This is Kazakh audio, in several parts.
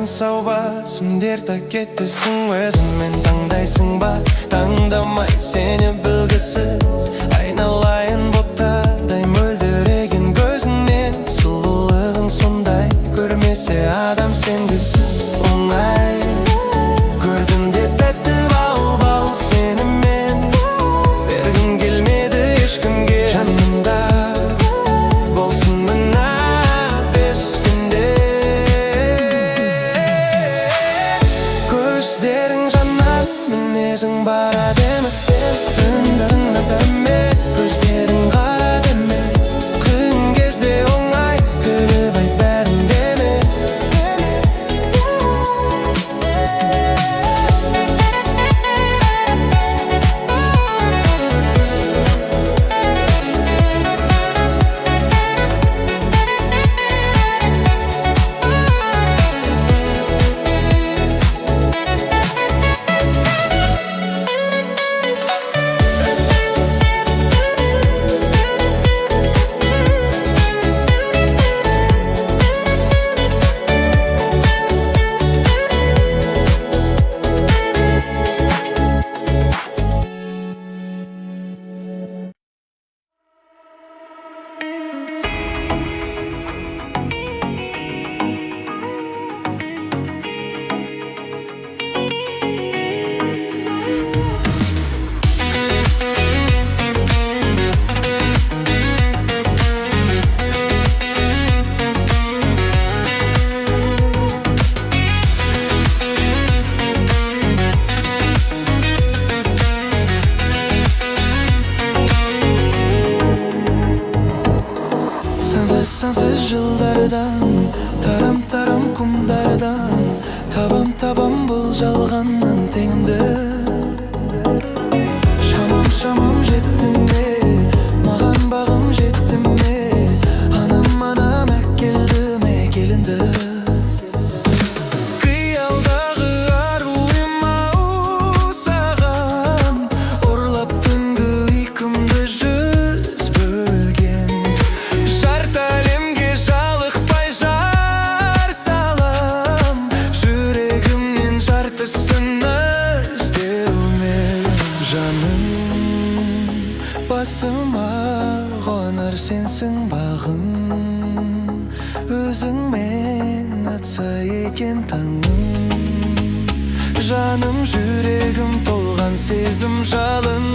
сау ба, сүмдер кетесің өзіңмен таңдайсың ба, таңдамай сені білгісіз айналайын бұлттардай мөлдіреген көзіңнен, сұлулығың сондай көрмесе адам сенгісіз оңай. Көрдім де тәтті бау-бау сені мен, бергім келмеді ешкімге жанымда болсын мына бес күнде. Көздерің жанар, мінезің бар әдемі, түн әдемі, көздерің қадемі, қиын кезде оңай күліп айт бәрін деме. Сансыз жылдардан, тарам-тарам құмдардан, табам-табам бұл жалғаннан теңімді. Шамам жетті ме, маған бағым жетті ме, анам әкелді ме келінді. Қиялдағы аруым-ау саған, ұрлап түнгі ұйқымды жүз бөлген. Жарты әлемге жалықпай жар салам, жүрегімнен жартысын іздеумен. Жаным, басыма қонар сенсің бағым, өзіңмен атса екен таңым. Жаным, жүрегім толған сезім жалын,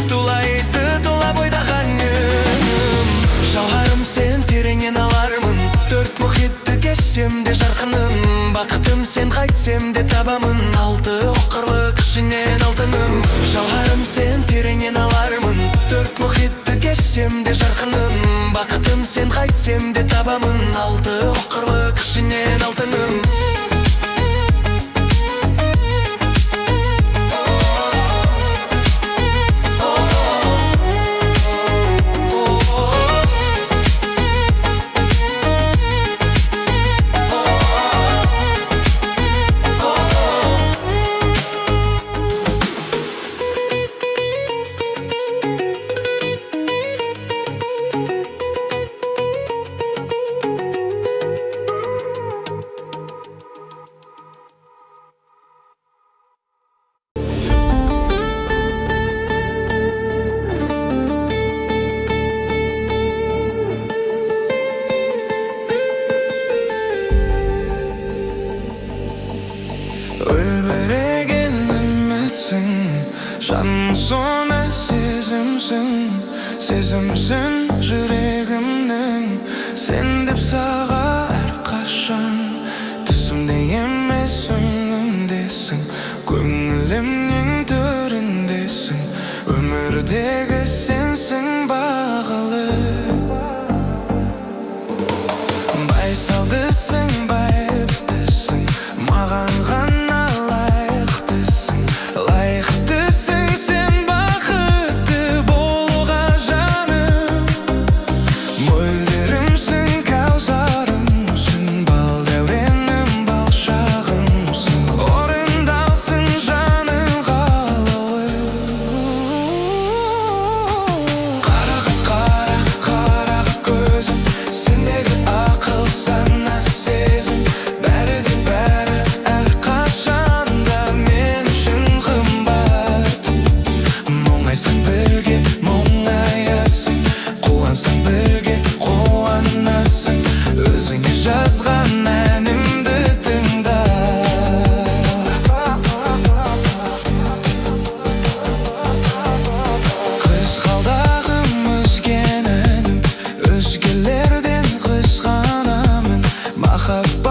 тулайды тұла бойдаған үнім. Жауарым сен тереңнен алармын, төрт мұхитты кешсем де жарқыным. Бақытым сен қайтсем де табамын, алты оқырлы кішінен алтыным. Жауарым сен тереңнен алармын, төрт мұхитты кешсем де жарқыным. Бақытым сен қайтсем де табамын, алты оқырлы кішінен алтыным. Өлбіреген үмітсің, жаным соны сезімсің, сезімсің жүрегімнің. Сен деп саға әрқашан, түсімде емес өңімдесің, көңілімнің төріндесің. Өмірдегі сенсің бағалы, байсалдысың, байыптысың, маған ғана лайықтысың. Лайықтысың сен бақытты болуға жаным, мөлдірімсің кәусар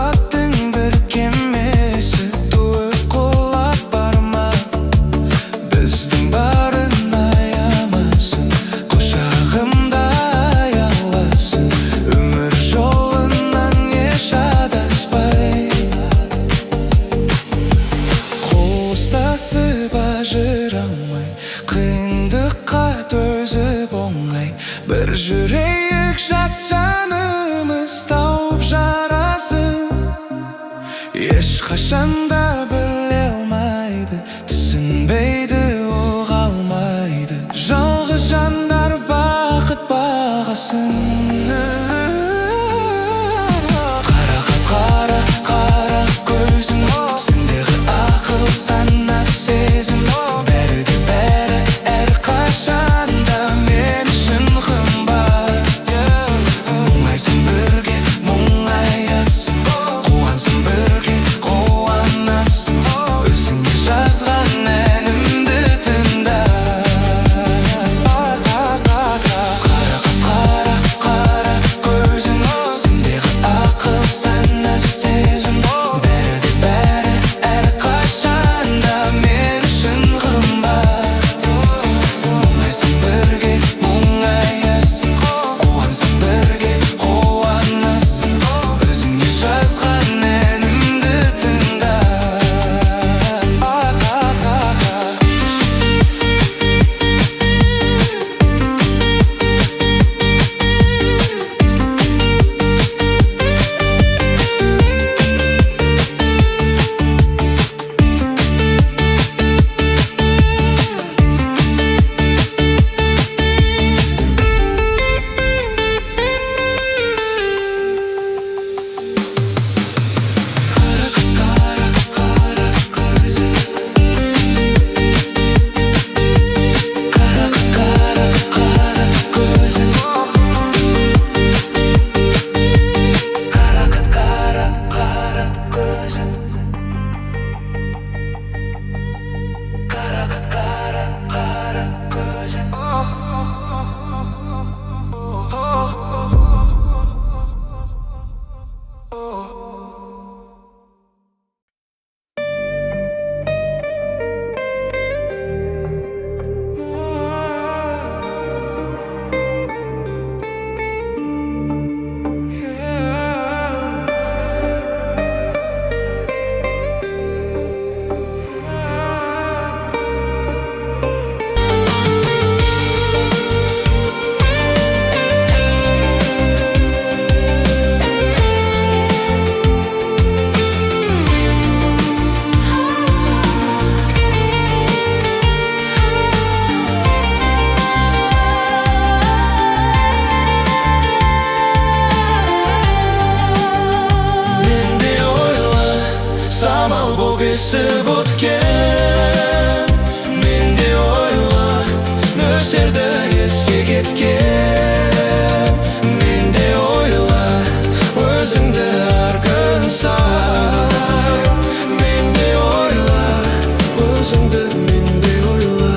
махаббаттың бір кемесі туып құлап барма. Біздің барын аямасын, құшағымда аяласын, өмір жолынан еш адаспай. Қол ұстасып ажырамай, қиындыққа төзіп оңай, бір жүрейік жас жанымыз тауып жарасын. Ешқашанда біле алмайды, түсінбейді, ұға алмайды жалғыз жандар бақыт бағасын. Қара көзің, сендегі ақыл, сана, сезім, бәрі де бәрі әрқашанда мен үшін қымбат. Мұңайсың бірге, мұңаясың, қуансың бірге, қуанасың, өзіңе жазған әнімді тыңда. Қара көзің, сендегі ақыл, сана, сезім, бәрі де бәрі әрқашанда мен үшін қымбат. Мұңайсың бірге, мұңаясың, қуансың бірге, қуанасың, өзіңе жазған әнімді тыңда. Өсіп өткен, мен де ойла, нөсерді еске кеткен. Мен де ойла, өзіңді әр күн сайын. Мен де ойла, өзіңді мен де ойла.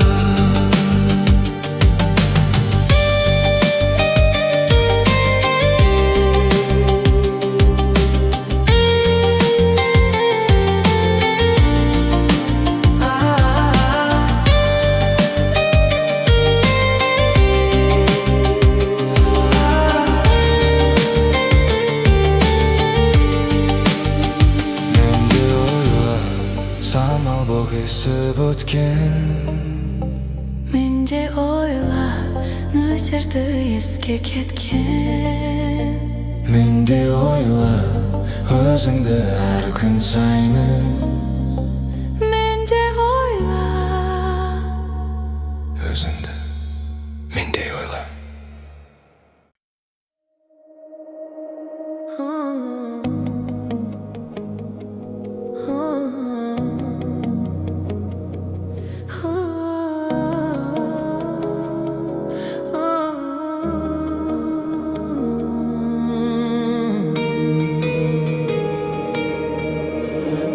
Өсіп өткен, мен де ойла, нөсерді еске кеткен. мен де ойла, өзіңді әр күн сайын. Мен де ойла, өзіңді мен де ойла.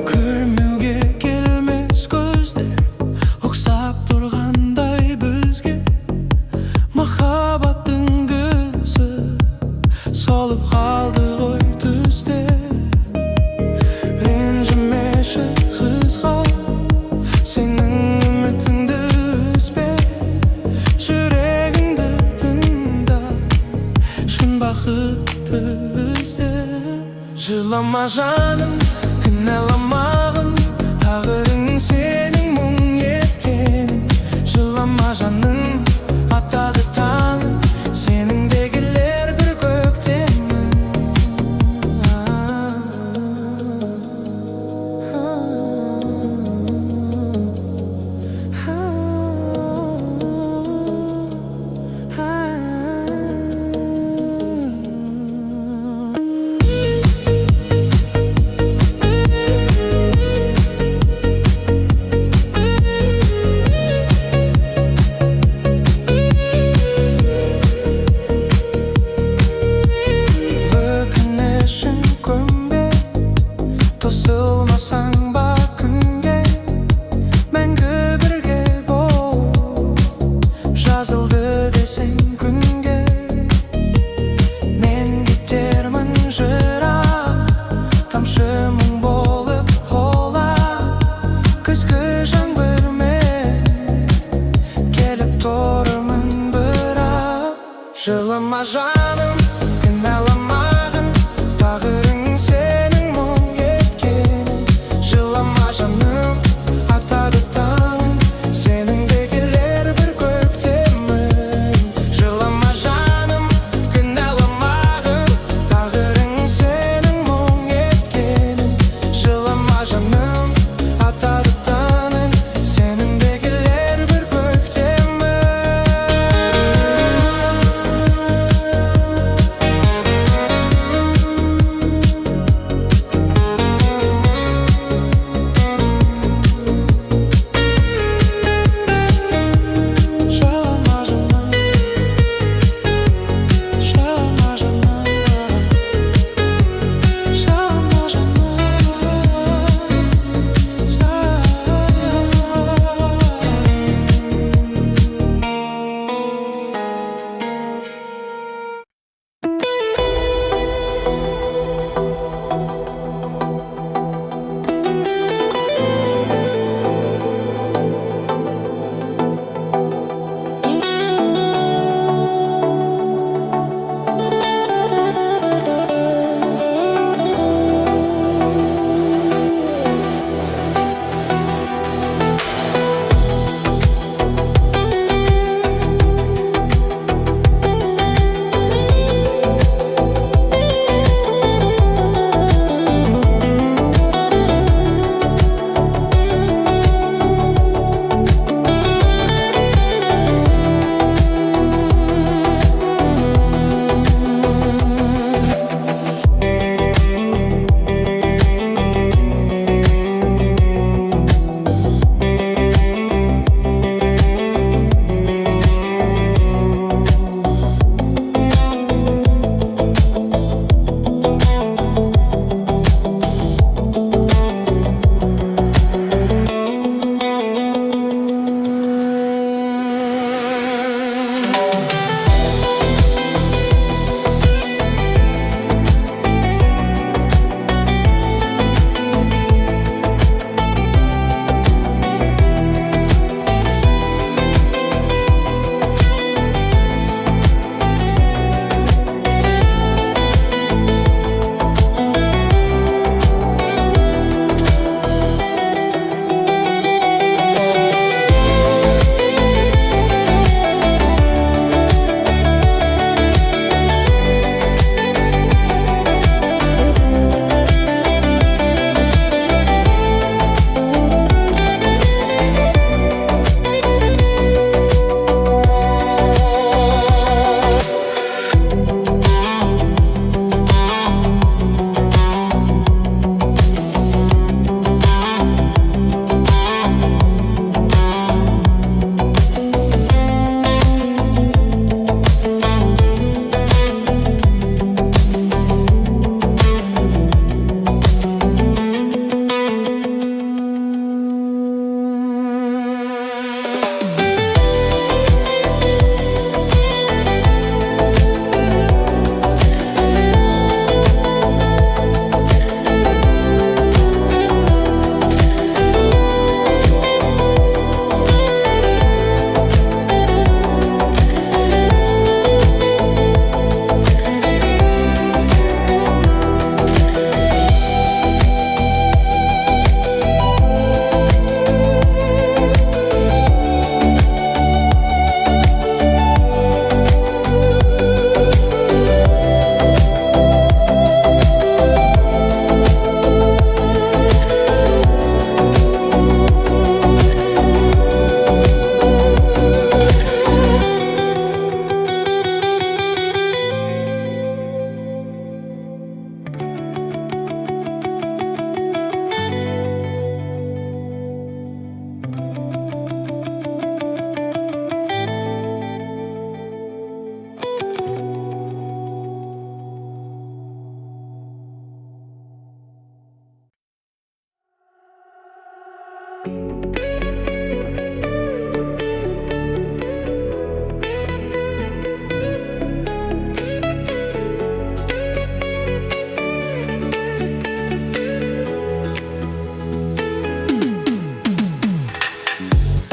Көрме жылама жаным, кінәламағын, тағдырың сенің мұң еткенін. Жылама жаным, атады таңын, сеніңдегілер бір көктемін. Өкінішін көмбе, тосылмасаң ба күнге, мәңгі бірге бол, жазылды десең күнге. Мен кетермін жырақ, тамшы мұң болып қола, күзгі жаңбырмен келіп тұрмын бірақ. Жылама жаным, кінәламағын, тағдырың сенің мұң еткенін.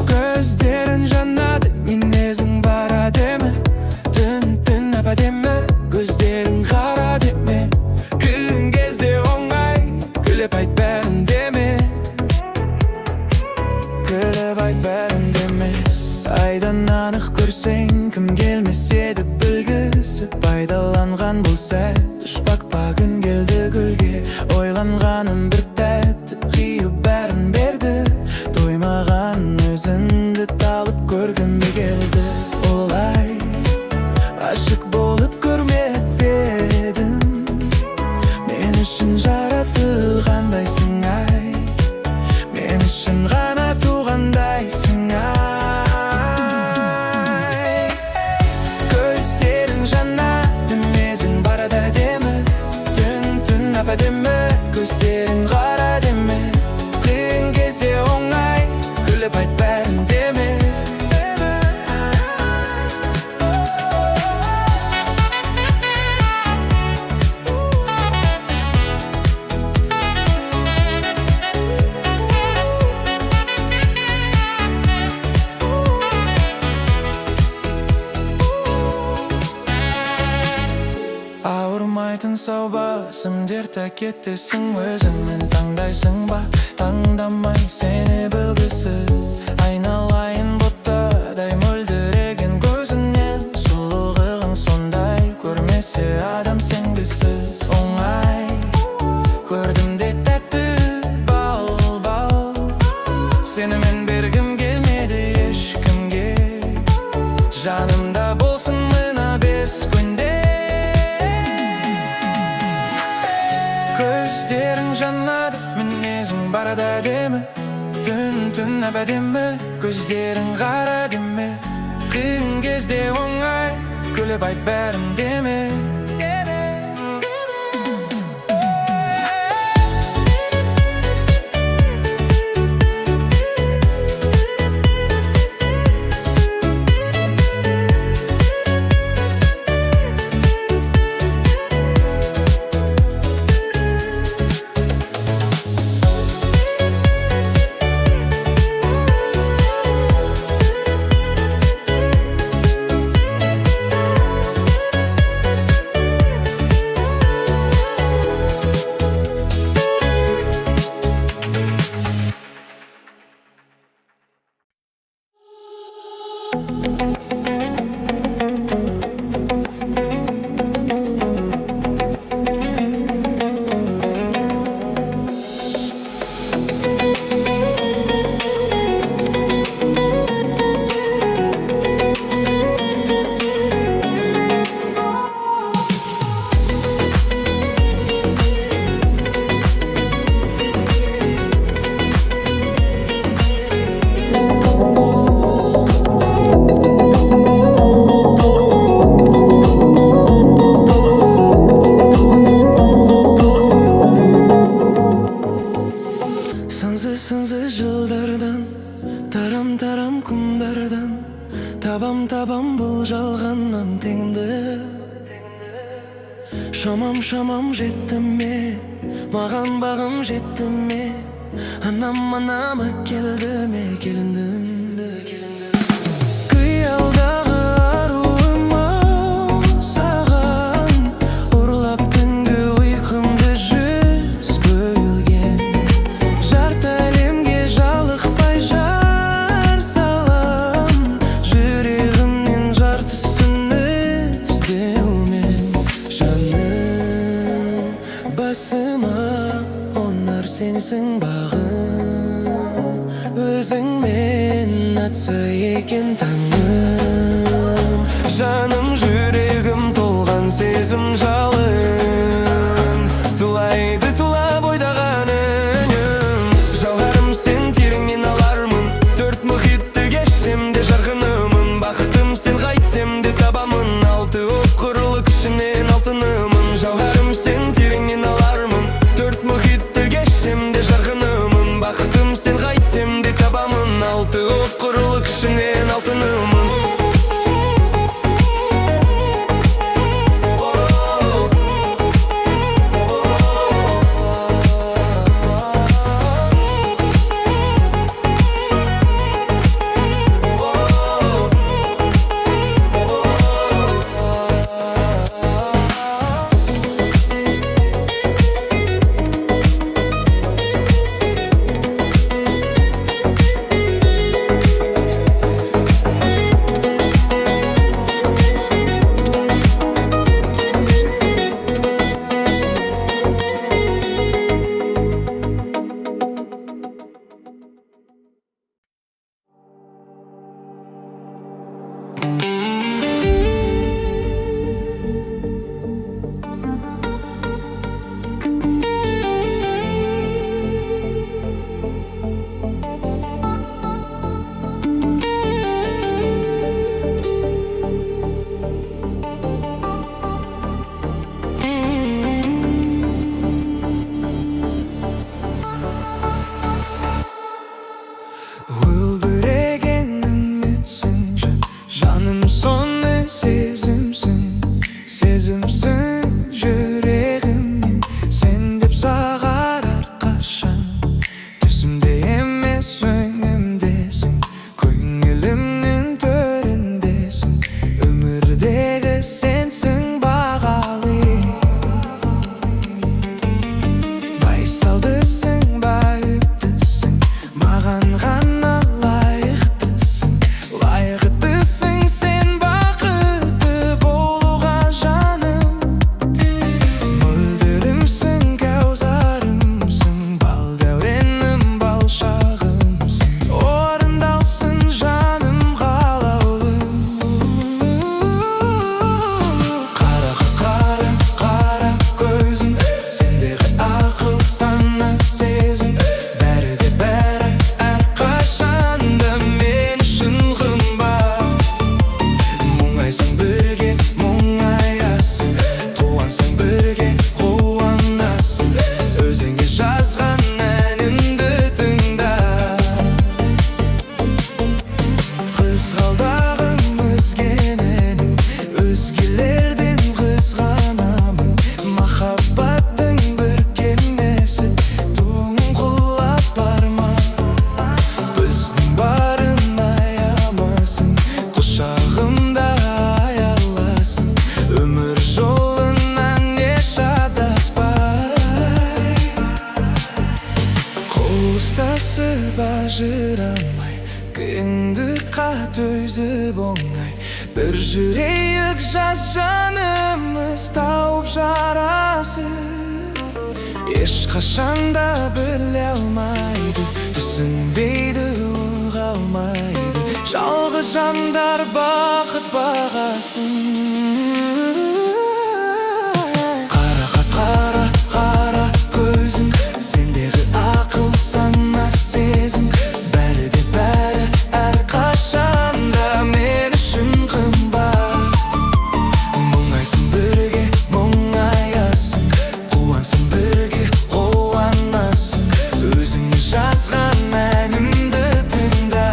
Көздерің жанады, мінезің бар әдемі. Түн әп-әдемі, көздерің қара деме. Күн кезде оңай, күліп айт бәрін деме. Күліп айт бәрін деме. Айдан анық көрсең, кім келмес еді білгісі. Пайдаланған бұл сәт, ұшпақ күн келді гүлге. Ойланғаным бір тәтті, қиып бәрін берді. Тоймаған өзіңді талып көргімді келді. Олай ашық болып көрмеп едім. Мен үшін жаратылғандайсың ай, мен үшін ғана туғандайсың ай. Көздерің жанады, мінезің бар әдемі. Түн әп-әдемі, көздерің қара деме. Қиын кезде оңай, күліп айт бәрін деме. Ауырмайтын сау басым дерт әкетесің. Өзіңмен таңдайсың ба, таңдамай сені білгісіз. Айналайын бұттадай мөлдіреген көзіңнен. Сұлулығың сондай, көрмесе адам сенгісіз. Оңай көрдім де тәтті бал. Сенімен бергім келмеді ешкімге. Жанымда болсын мына бес күнде. Көздерің жанады, мінезің бар әдемі. Түн әп-әдемі, көздерің қара деме. Қиын кезде оңай, күліп айт бәрін деме. табам бұл жалғаннан теңді. Шамам жетті ме, маған бағым жетті ме, анама келді ме келіндің. Қиялдағы аруым-ау саған, ұрлап түнгі ұйқымды жүз бөлген. Жарты әлемге жалықпай жар салам, жүрегімнен жартысын іздеумен. Жаным басыма онар сенсің бағым, өзіңмен атса екен таңым. Жаным жүрегім толған сезім жалын, тулайды тулап ойдаған үнім. Жауһарым сен тереңнен алармын, төрт мұхитты кешсем де жарқынымын. Бақытым сен қайтсем де табамын, алты оқ құрылық ішінен алтынымын. Жауһарым сен тереңнен алармын, төрт мұхитты кешсем де жарқынымын. Бақытым сен қайтсем сәттісің, байыптысың, маған ғана лайықтысың. Лайықтысың сен бақытты болуға жаным. Мөлдірімсің, кәусарымсың, бал дәуренім, бал шағымсың. Орындалсын жаным қалаулым. Қара көзің, сендегі ақыл, сана, сезім. Бәрі де бәрі әрқашанда мен үшін қымбат. Мұңайсың бірге, мұңаясың, қуансың бірге, қуанасың. Өзіңе жазған әнімді тыңда. Қызғалдағым өзгенің, өзгелерден қызғанамын. Махаббаттың бір кемесі туын құлап барма. Біздің барын аямасын, құшағымда аяласын. Өмір жолынан еш адаспай, қол ұстасып ажырамай, қиындыққа төзіп оңай. Bir жүрейік жас жанымыз тауып жарасып. Ешқашанда біле алмайды, түсінбейді, ұға алмайды. Жалғыз жандар бақыт бағасын. Қара көзің, сендегі ақыл, сана, сезім. Бәрі де бәрі әрқашанда мен үшін қымбат. Мұңайсың бірге, мұңаясың, қуансың бірге, қуанасың. Өзіңе жазған әнімді тыңда.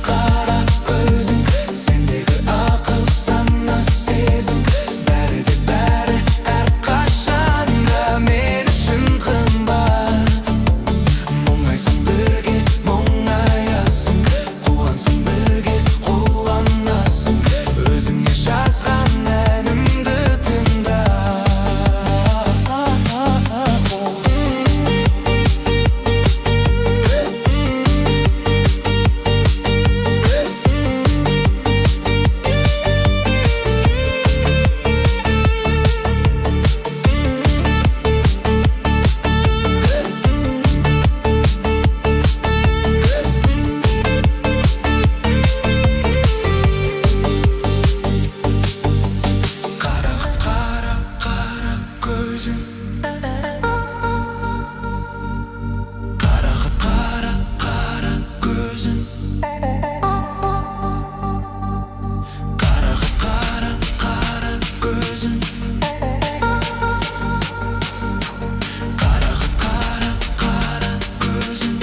Қара көзің, сендегі ақыл, сана, сезім. Бәрі де бәрі әрқашанда мен үшін қымбат. Мұңайсың бірге, мұңаясың, қуансың бірге, қуанасың. Өзіңе жазған әнімді тыңда. Қара көзің, қара көзің. Қара көзің, қара көзің.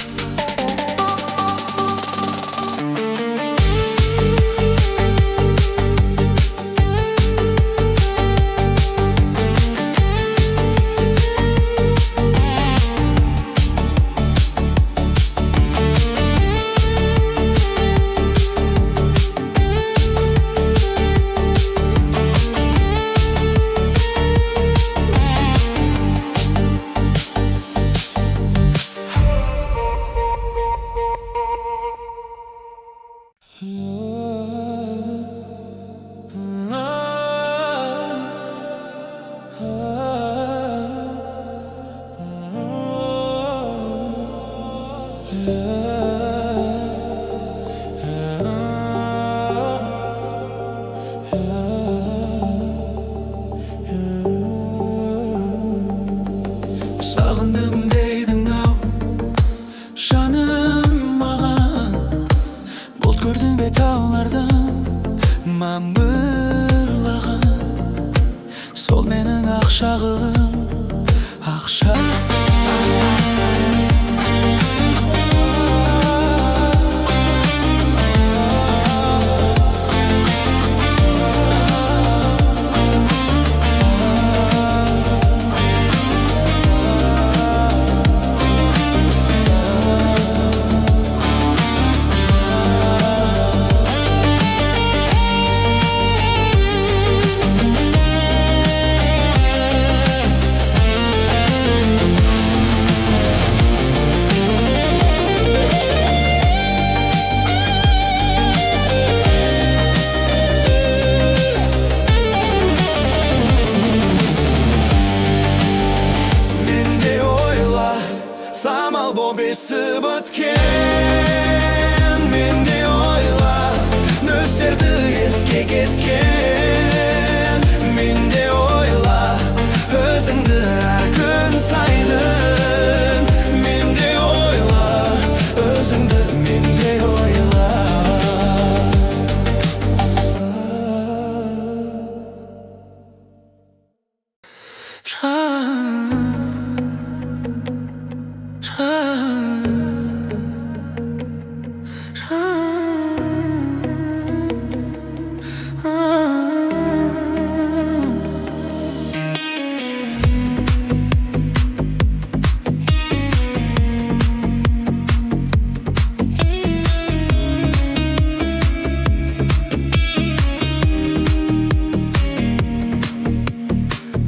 Сағындым дейдің ау, жаным маған. Бұлт көрдің бе таулардан, мамырлаған. Сол менің ақ шағылым, ақ кесіп өткен. Менде ойла, нөсерді еске кеткен. Менде ойла, өзіңді әр күн сайдың. Менде ойла, өзіңді менде ойла.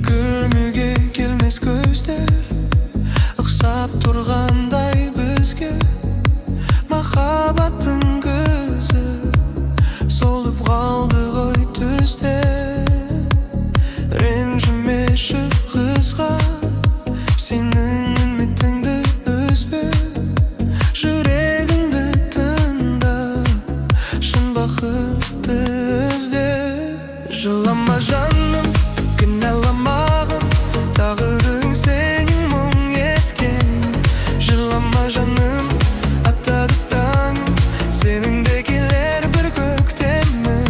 Көрмеуге келмес көзде ұқсап тұрғандай бізге махаббаттың көзі солып қалды ғой түсте. Ренжімеші қызға сенің үмітіңді үзбе, жүрегіңді тыңда, шын бақытты ізде. Жылама жаным, кінәламағым, тағдырың сенің мұң еткен. Жылама жаным, атады таңым, сенің де келер бір көктемің.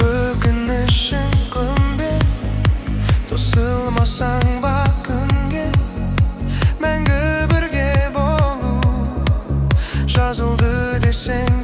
Өкінішің көмбе, тосылмасаң ба күнге, мәңгі бірге болу жазылды десең